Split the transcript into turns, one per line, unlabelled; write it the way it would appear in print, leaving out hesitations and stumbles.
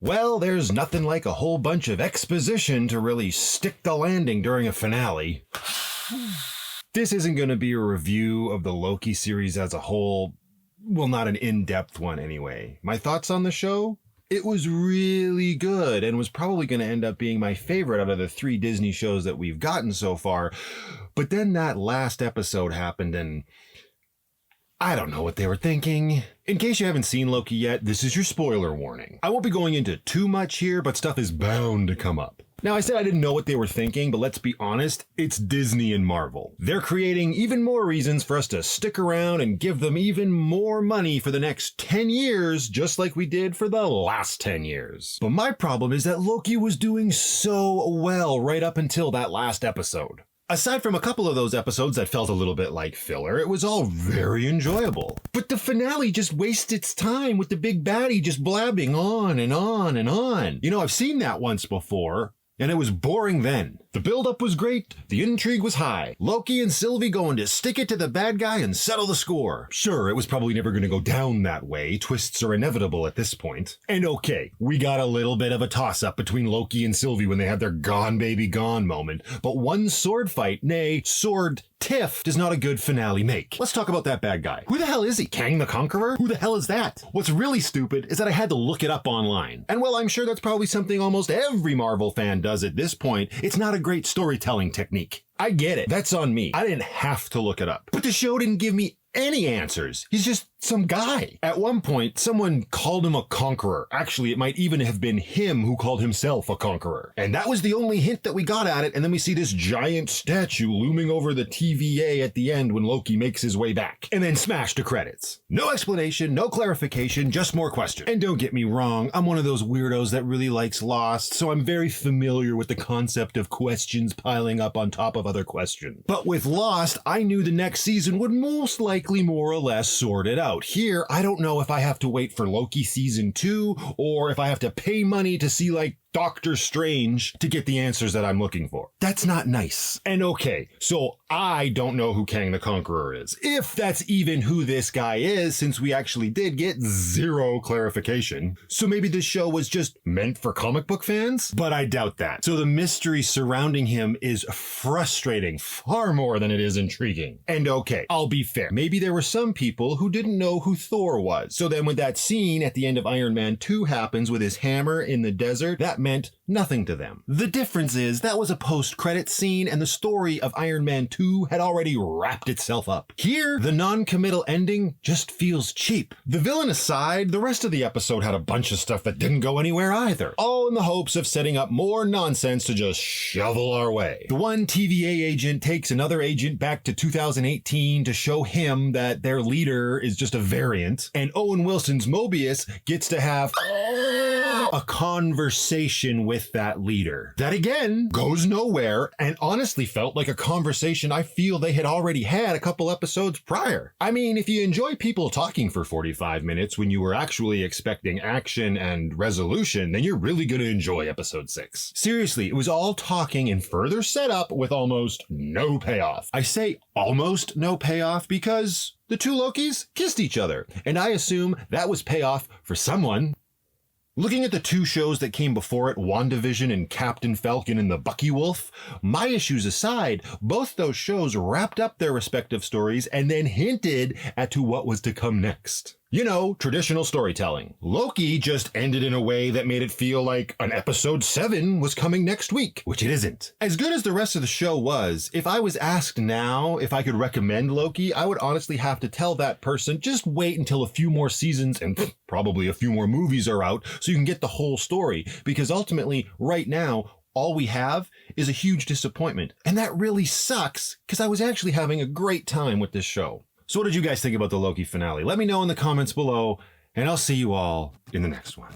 Well, there's nothing like a whole bunch of exposition to really stick the landing during a finale. This isn't going to be a review of the Loki series as a whole. Well, not an in-depth one anyway. My thoughts on the show? It was really good and was probably going to end up being my favorite out of the 3 Disney shows that we've gotten so far. But then that last episode happened and I don't know what they were thinking. In case you haven't seen Loki yet, this is your spoiler warning. I won't be going into too much here, but stuff is bound to come up. Now, I said I didn't know what they were thinking, but let's be honest, it's Disney and Marvel. They're creating even more reasons for us to stick around and give them even more money for the next 10 years, just like we did for the last 10 years. But my problem is that Loki was doing so well right up until that last episode. Aside from a couple of those episodes that felt a little bit like filler, it was all very enjoyable. But the finale just wastes its time with the big baddie just blabbing on and on and on. You know, I've seen that once before, and it was boring then. The build-up was great, the intrigue was high. Loki and Sylvie going to stick it to the bad guy and settle the score. Sure, it was probably never going to go down that way. Twists are inevitable at this point. And okay, we got a little bit of a toss-up between Loki and Sylvie when they had their gone baby gone moment. But one sword fight, nay, sword tiff, does not a good finale make. Let's talk about that bad guy. Who the hell is he? Kang the Conqueror? Who the hell is that? What's really stupid is that I had to look it up online. And well, I'm sure that's probably something almost every Marvel fan does at this point. It's not a great storytelling technique. I get it. That's on me. I didn't have to look it up. But the show didn't give me any answers. He's just some guy. At one point, someone called him a conqueror. Actually, it might even have been him who called himself a conqueror. And that was the only hint that we got at it. And then we see this giant statue looming over the TVA at the end when Loki makes his way back. And then smash to credits. No explanation, no clarification, just more questions. And don't get me wrong, I'm one of those weirdos that really likes Lost, so I'm very familiar with the concept of questions piling up on top of other questions. But with Lost, I knew the next season would most likely more or less sort it out. Here, I don't know if I have to wait for Loki season 2 or if I have to pay money to see like Doctor Strange to get the answers that I'm looking for. That's not nice. And okay, so I don't know who Kang the Conqueror is. If that's even who this guy is, since we actually did get zero clarification. So maybe this show was just meant for comic book fans? But I doubt that. So the mystery surrounding him is frustrating far more than it is intriguing. And okay, I'll be fair. Maybe there were some people who didn't know who Thor was. So then when that scene at the end of Iron Man 2 happens with his hammer in the desert, that meant nothing to them. The difference is that was a post-credit scene and the story of Iron Man 2 had already wrapped itself up. Here, the non-committal ending just feels cheap. The villain aside, the rest of the episode had a bunch of stuff that didn't go anywhere either, all in the hopes of setting up more nonsense to just shovel our way. The one TVA agent takes another agent back to 2018 to show him that their leader is just a variant, and Owen Wilson's Mobius gets to have a conversation with that leader. That again goes nowhere and honestly felt like a conversation I feel they had already had a couple episodes prior. I mean, if you enjoy people talking for 45 minutes when you were actually expecting action and resolution, then you're really going to enjoy episode 6. Seriously, it was all talking and further setup with almost no payoff. I say almost no payoff because the two Lokis kissed each other, and I assume that was payoff for someone. Looking at the 2 shows that came before it, WandaVision and Captain Falcon and the Bucky Wolf, my issues aside, both those shows wrapped up their respective stories and then hinted at to what was to come next. You know, traditional storytelling. Loki just ended in a way that made it feel like an episode 7 was coming next week, which it isn't. As good as the rest of the show was, if I was asked now if I could recommend Loki, I would honestly have to tell that person, just wait until a few more seasons and probably a few more movies are out so you can get the whole story. Because ultimately, right now, all we have is a huge disappointment. And that really sucks because I was actually having a great time with this show. So what did you guys think about the Loki finale? Let me know in the comments below, and I'll see you all in the next one.